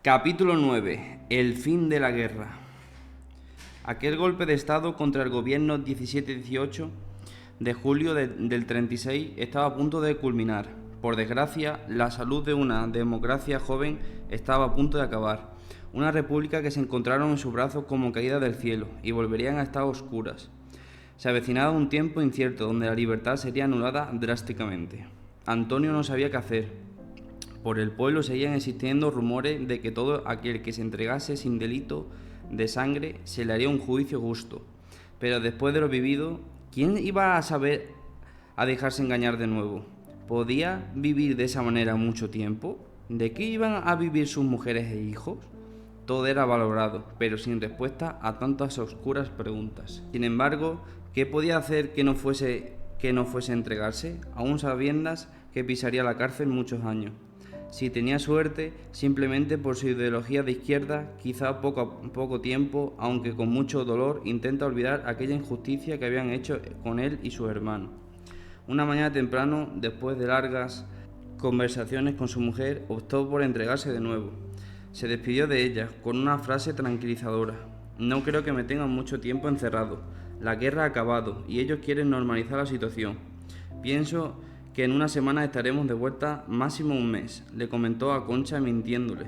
Capítulo 9. El fin de la guerra. Aquel golpe de Estado contra el gobierno 17-18 de julio del 36 estaba a punto de culminar. Por desgracia, la salud de una democracia joven estaba a punto de acabar. Una república que se encontraron en sus brazos como caída del cielo y volverían a estar oscuras. Se avecinaba un tiempo incierto donde la libertad sería anulada drásticamente. Antonio no sabía qué hacer. Por el pueblo seguían existiendo rumores de que todo aquel que se entregase sin delito de sangre se le haría un juicio justo. Pero después de lo vivido, ¿quién iba a saber a dejarse engañar de nuevo? ¿Podía vivir de esa manera mucho tiempo? ¿De qué iban a vivir sus mujeres e hijos? Todo era valorado, pero sin respuesta a tantas oscuras preguntas. Sin embargo, ¿qué podía hacer que no fuese entregarse, aún sabiendas que pisaría la cárcel muchos años? Si tenía suerte, simplemente por su ideología de izquierda, quizá poco tiempo, aunque con mucho dolor, intenta olvidar aquella injusticia que habían hecho con él y sus hermanos. Una mañana temprano, después de largas conversaciones con su mujer, optó por entregarse de nuevo. Se despidió de ella con una frase tranquilizadora. No creo que me tengan mucho tiempo encerrado. La guerra ha acabado y ellos quieren normalizar la situación. Pienso que en una semana estaremos de vuelta, máximo un mes, le comentó a Concha mintiéndole.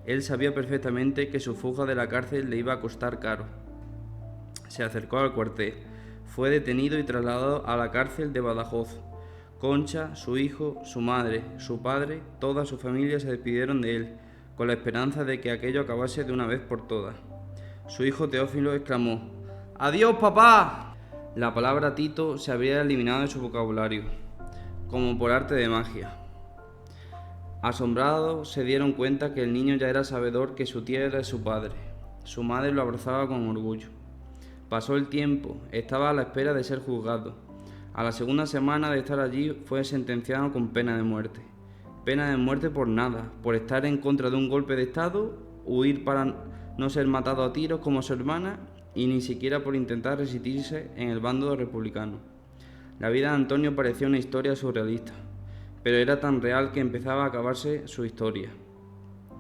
Él sabía perfectamente que su fuga de la cárcel le iba a costar caro. Se acercó al cuartel. Fue detenido y trasladado a la cárcel de Badajoz. Concha, su hijo, su madre, su padre, toda su familia se despidieron de él, con la esperanza de que aquello acabase de una vez por todas. Su hijo Teófilo exclamó: ¡Adiós, papá! La palabra Tito se habría eliminado de su vocabulario, como por arte de magia. Asombrados se dieron cuenta que el niño ya era sabedor que su tía era su padre. Su madre lo abrazaba con orgullo. Pasó el tiempo, estaba a la espera de ser juzgado. A la segunda semana de estar allí fue sentenciado con pena de muerte. Pena de muerte por nada, por estar en contra de un golpe de Estado, huir para no ser matado a tiros como su hermana y ni siquiera por intentar resistirse en el bando republicano. La vida de Antonio parecía una historia surrealista, pero era tan real que empezaba a acabarse su historia.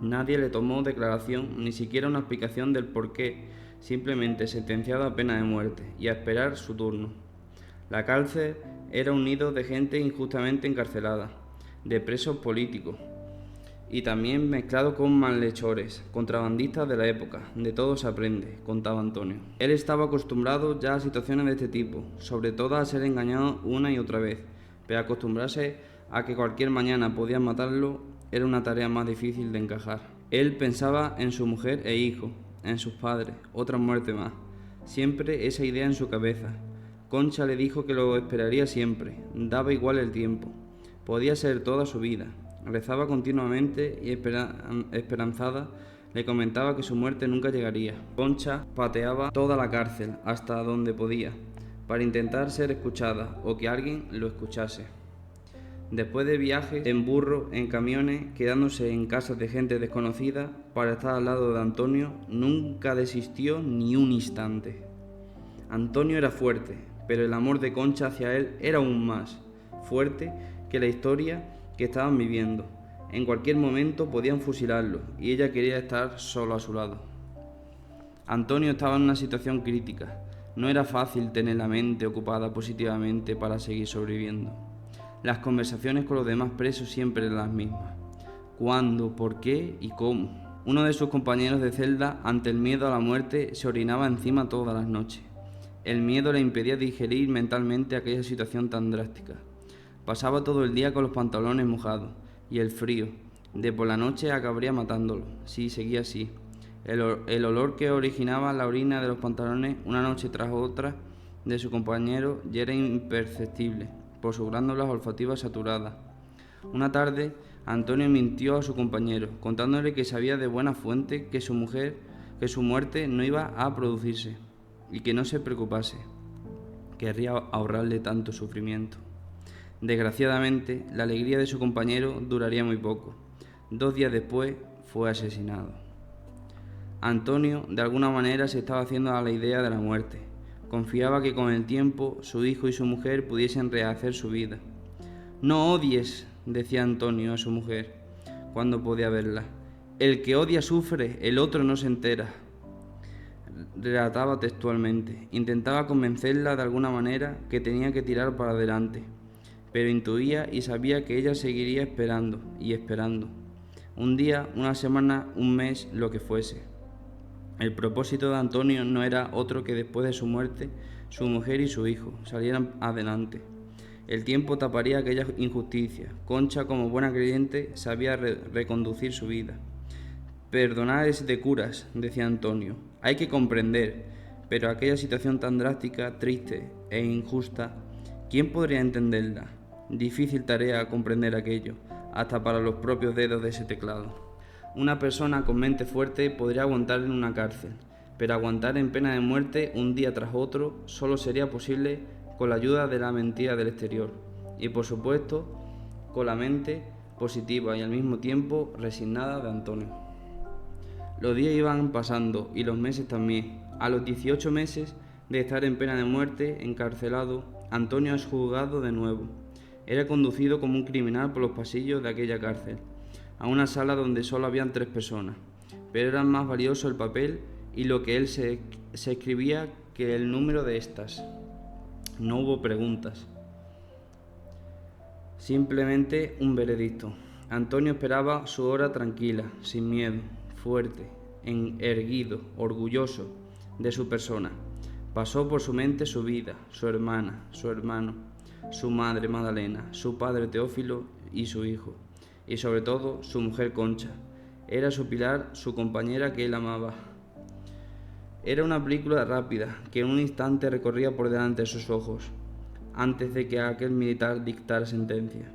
Nadie le tomó declaración, ni siquiera una explicación del porqué, simplemente sentenciado a pena de muerte y a esperar su turno. La cárcel era un nido de gente injustamente encarcelada, de presos políticos, y también mezclado con malhechores, contrabandistas de la época. De todo se aprende, contaba Antonio. Él estaba acostumbrado ya a situaciones de este tipo, sobre todo a ser engañado una y otra vez, pero acostumbrarse a que cualquier mañana podían matarlo era una tarea más difícil de encajar. Él pensaba en su mujer e hijo, en sus padres, otra muerte más. Siempre esa idea en su cabeza. Concha le dijo que lo esperaría siempre, daba igual el tiempo. Podía ser toda su vida. Rezaba continuamente y esperanzada le comentaba que su muerte nunca llegaría. Concha pateaba toda la cárcel hasta donde podía, para intentar ser escuchada o que alguien lo escuchase. Después de viajes en burro, en camiones, quedándose en casas de gente desconocida para estar al lado de Antonio, nunca desistió ni un instante. Antonio era fuerte, pero el amor de Concha hacia él era aún más fuerte que la historia que estaban viviendo. En cualquier momento podían fusilarlo y ella quería estar solo a su lado. Antonio estaba en una situación crítica. No era fácil tener la mente ocupada positivamente para seguir sobreviviendo. Las conversaciones con los demás presos siempre eran las mismas. ¿Cuándo? ¿Por qué? ¿Y cómo? Uno de sus compañeros de celda, ante el miedo a la muerte, se orinaba encima todas las noches. El miedo le impedía digerir mentalmente aquella situación tan drástica. Pasaba todo el día con los pantalones mojados y el frío, de por la noche acabaría matándolo, si seguía así. El olor que originaba la orina de los pantalones una noche tras otra de su compañero ya era imperceptible por sus glándulas olfativas saturadas. Una tarde, Antonio mintió a su compañero, contándole que sabía de buena fuente que su muerte no iba a producirse y que no se preocupase. Querría ahorrarle tanto sufrimiento. Desgraciadamente, la alegría de su compañero duraría muy poco. 2 días después, fue asesinado. Antonio, de alguna manera, se estaba haciendo a la idea de la muerte. Confiaba que con el tiempo su hijo y su mujer pudiesen rehacer su vida. «No odies», decía Antonio a su mujer cuando podía verla. El que odia sufre, el otro no se entera, relataba textualmente. Intentaba convencerla de alguna manera que tenía que tirar para adelante, pero intuía y sabía que ella seguiría esperando y esperando. Un día, una semana, un mes, lo que fuese. El propósito de Antonio no era otro que después de su muerte, su mujer y su hijo salieran adelante. El tiempo taparía aquella injusticia. Concha, como buena creyente, sabía reconducir su vida. Perdonar es de curas, decía Antonio. Hay que comprender, pero aquella situación tan drástica, triste e injusta, ¿quién podría entenderla? Difícil tarea comprender aquello, hasta para los propios dedos de ese teclado. Una persona con mente fuerte podría aguantar en una cárcel, pero aguantar en pena de muerte un día tras otro solo sería posible con la ayuda de la mentira del exterior y, por supuesto, con la mente positiva y al mismo tiempo resignada de Antonio. Los días iban pasando y los meses también. A los 18 meses de estar en pena de muerte, encarcelado, Antonio es juzgado de nuevo. Era conducido como un criminal por los pasillos de aquella cárcel, a una sala donde solo habían 3 personas, pero era más valioso el papel y lo que él se escribía que el número de estas. No hubo preguntas, simplemente un veredicto. Antonio esperaba su hora tranquila, sin miedo, fuerte, erguido, orgulloso de su persona. Pasó por su mente su vida, su hermana, su hermano, su madre Magdalena, su padre Teófilo y su hijo, y sobre todo su mujer Concha. Era su pilar, su compañera que él amaba. Era una película rápida que en un instante recorría por delante de sus ojos, antes de que aquel militar dictara sentencia.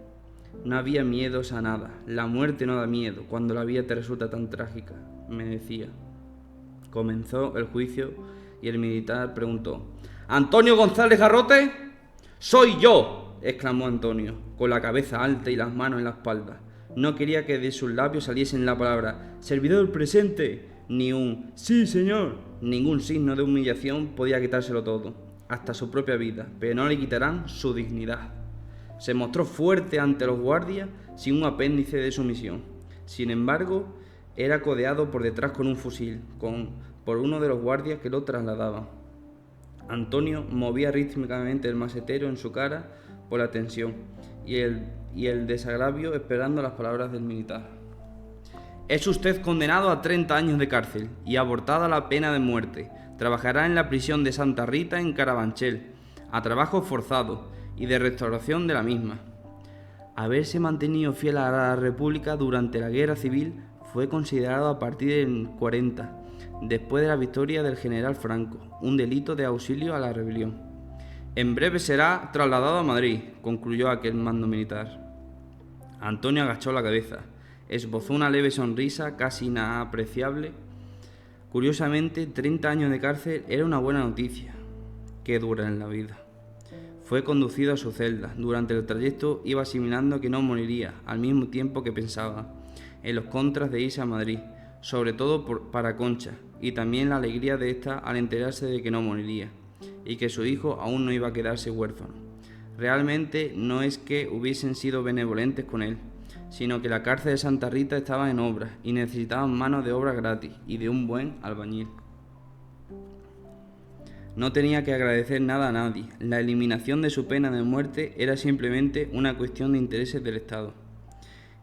No había miedos a nada. La muerte no da miedo cuando la vida te resulta tan trágica, me decía. Comenzó el juicio y el militar preguntó: ¿Antonio González Garrote? ¡Soy yo!, exclamó Antonio, con la cabeza alta y las manos en la espalda. No quería que de sus labios saliesen la palabra «servidor presente», ni un «sí, señor». Ningún signo de humillación podía quitárselo todo, hasta su propia vida, pero no le quitarán su dignidad. Se mostró fuerte ante los guardias sin un apéndice de sumisión. Sin embargo, era codeado por detrás con un fusil, por uno de los guardias que lo trasladaba. Antonio movía rítmicamente el macetero en su cara por la tensión y el desagravio, esperando las palabras del militar. Es usted condenado a 30 años de cárcel y abortada la pena de muerte. Trabajará en la prisión de Santa Rita en Carabanchel, a trabajo forzado y de restauración de la misma. Haberse mantenido fiel a la República durante la Guerra Civil fue considerado a partir del 40, después de la victoria del general Franco, un delito de auxilio a la rebelión. En breve será trasladado a Madrid, concluyó aquel mando militar. Antonio agachó la cabeza, esbozó una leve sonrisa casi inapreciable. Curiosamente, 30 años de cárcel era una buena noticia. Qué dura en la vida. Fue conducido a su celda. Durante el trayecto iba asimilando que no moriría, al mismo tiempo que pensaba en los contras de irse a Madrid, sobre todo para Concha, y también la alegría de ésta al enterarse de que no moriría, y que su hijo aún no iba a quedarse huérfano. Realmente no es que hubiesen sido benevolentes con él, sino que la cárcel de Santa Rita estaba en obras y necesitaban manos de obra gratis y de un buen albañil. No tenía que agradecer nada a nadie. La eliminación de su pena de muerte era simplemente una cuestión de intereses del Estado.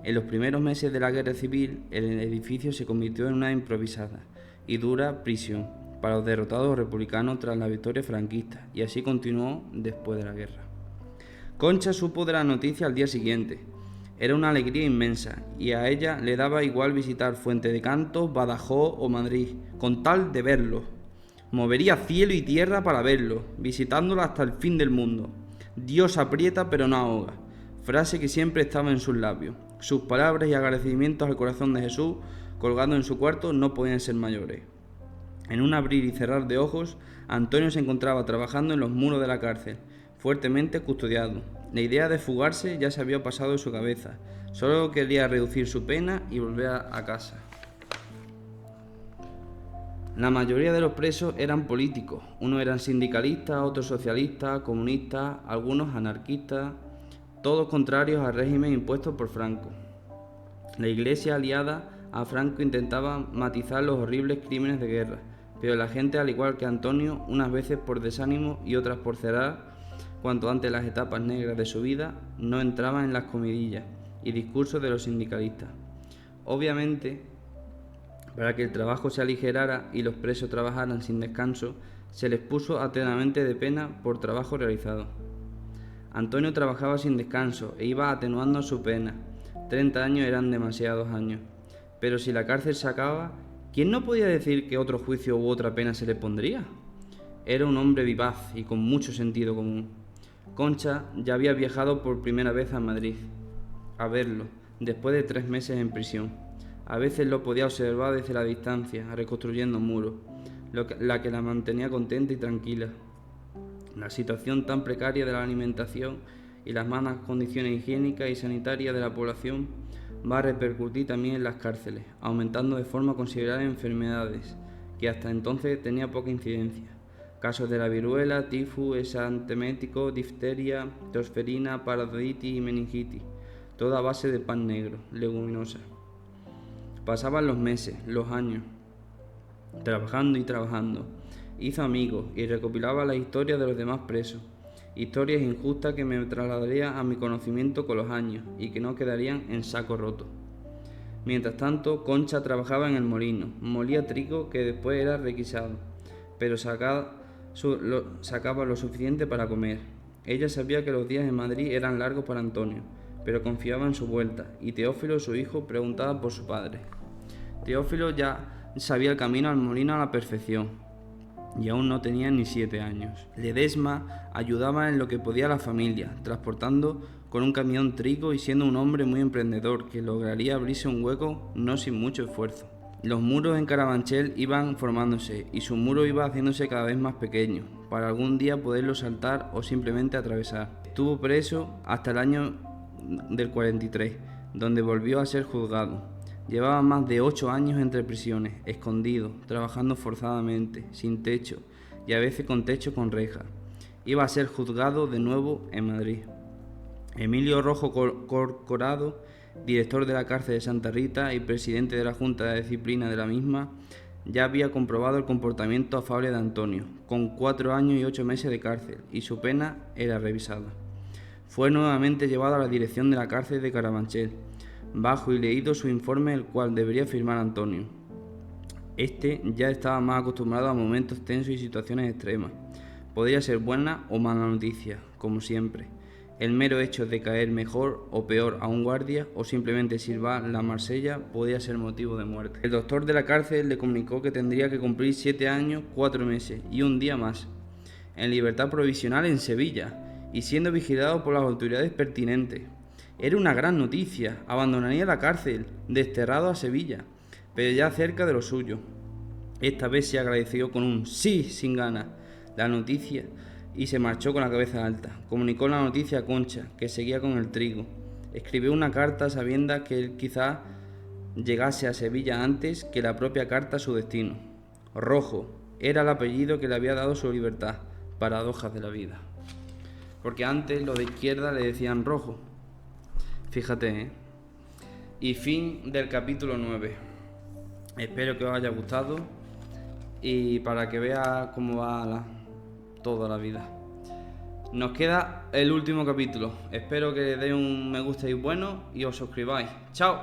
En los primeros meses de la Guerra Civil, el edificio se convirtió en una improvisada y dura prisión para los derrotados republicanos tras la victoria franquista, y así continuó después de la guerra. Concha supo de la noticia al día siguiente. Era una alegría inmensa, y a ella le daba igual visitar Fuente de Cantos, Badajoz o Madrid, con tal de verlo. Movería cielo y tierra para verlo, visitándolo hasta el fin del mundo. Dios aprieta pero no ahoga, frase que siempre estaba en sus labios. Sus palabras y agradecimientos al corazón de Jesús, colgado en su cuarto, no podían ser mayores. En un abrir y cerrar de ojos, Antonio se encontraba trabajando en los muros de la cárcel, fuertemente custodiado. La idea de fugarse ya se había pasado de su cabeza. Solo quería reducir su pena y volver a casa. La mayoría de los presos eran políticos. Unos eran sindicalistas, otros socialistas, comunistas, algunos anarquistas, todos contrarios al régimen impuesto por Franco. La Iglesia aliada A Franco intentaba matizar los horribles crímenes de guerra, pero la gente, al igual que Antonio, unas veces por desánimo y otras por cerrar cuanto antes las etapas negras de su vida, no entraba en las comidillas y discursos de los sindicalistas. Obviamente, para que el trabajo se aligerara y los presos trabajaran sin descanso, se les puso eternamente de pena por trabajo realizado. Antonio trabajaba sin descanso e iba atenuando su pena. 30 años eran demasiados años. Pero si la cárcel se acaba, ¿quién no podía decir que otro juicio u otra pena se le pondría? Era un hombre vivaz y con mucho sentido común. Concha ya había viajado por primera vez a Madrid a verlo, después de 3 meses en prisión. A veces lo podía observar desde la distancia, reconstruyendo muros, la que la mantenía contenta y tranquila. La situación tan precaria de la alimentación y las malas condiciones higiénicas y sanitarias de la población va a repercutir también en las cárceles, aumentando de forma considerable enfermedades que hasta entonces tenía poca incidencia. Casos de la viruela, tifus, exantemético, difteria, tosferina, paroditis y meningitis, toda a base de pan negro, leguminosa. Pasaban los meses, los años, trabajando y trabajando. Hizo amigos y recopilaba las historias de los demás presos, historias injustas que me trasladaría a mi conocimiento con los años y que no quedarían en saco roto. Mientras tanto, Concha trabajaba en el molino, molía trigo que después era requisado, pero sacaba lo suficiente para comer. Ella sabía que los días en Madrid eran largos para Antonio, pero confiaba en su vuelta, y Teófilo, su hijo, preguntaba por su padre. Teófilo ya sabía el camino al molino a la perfección, y aún no tenía ni 7 años. Ledesma ayudaba en lo que podía a la familia, transportando con un camión trigo y siendo un hombre muy emprendedor que lograría abrirse un hueco no sin mucho esfuerzo. Los muros en Carabanchel iban formándose y su muro iba haciéndose cada vez más pequeño, para algún día poderlo saltar o simplemente atravesar. Estuvo preso hasta el año del 43, donde volvió a ser juzgado. Llevaba más de 8 años entre prisiones, escondido, trabajando forzadamente, sin techo y a veces con techo con reja. Iba a ser juzgado de nuevo en Madrid. Emilio Rojo Corcorado, director de la cárcel de Santa Rita y presidente de la Junta de Disciplina de la misma, ya había comprobado el comportamiento afable de Antonio, con 4 años y 8 meses de cárcel, y su pena era revisada. Fue nuevamente llevado a la dirección de la cárcel de Carabanchel, bajo y leído su informe, el cual debería firmar Antonio. Este ya estaba más acostumbrado a momentos tensos y situaciones extremas. Podría ser buena o mala noticia, como siempre. El mero hecho de caer mejor o peor a un guardia o simplemente silbar la Marsella podía ser motivo de muerte. El doctor de la cárcel le comunicó que tendría que cumplir 7 años, 4 meses y un día más, en libertad provisional en Sevilla y siendo vigilado por las autoridades pertinentes. Era una gran noticia, abandonaría la cárcel, desterrado a Sevilla, pero ya cerca de lo suyo. Esta vez se agradeció con un sí sin ganas la noticia y se marchó con la cabeza alta. Comunicó la noticia a Concha, que seguía con el trigo. Escribió una carta sabiendo que él quizá llegase a Sevilla antes que la propia carta a su destino. Rojo era el apellido que le había dado su libertad. Paradojas de la vida. Porque antes los de izquierda le decían Rojo. Fíjate, ¿eh? Y fin del capítulo 9. Espero que os haya gustado y para que veas cómo va toda la vida. Nos queda el último capítulo. Espero que le deis un me gusta y bueno y os suscribáis. ¡Chao!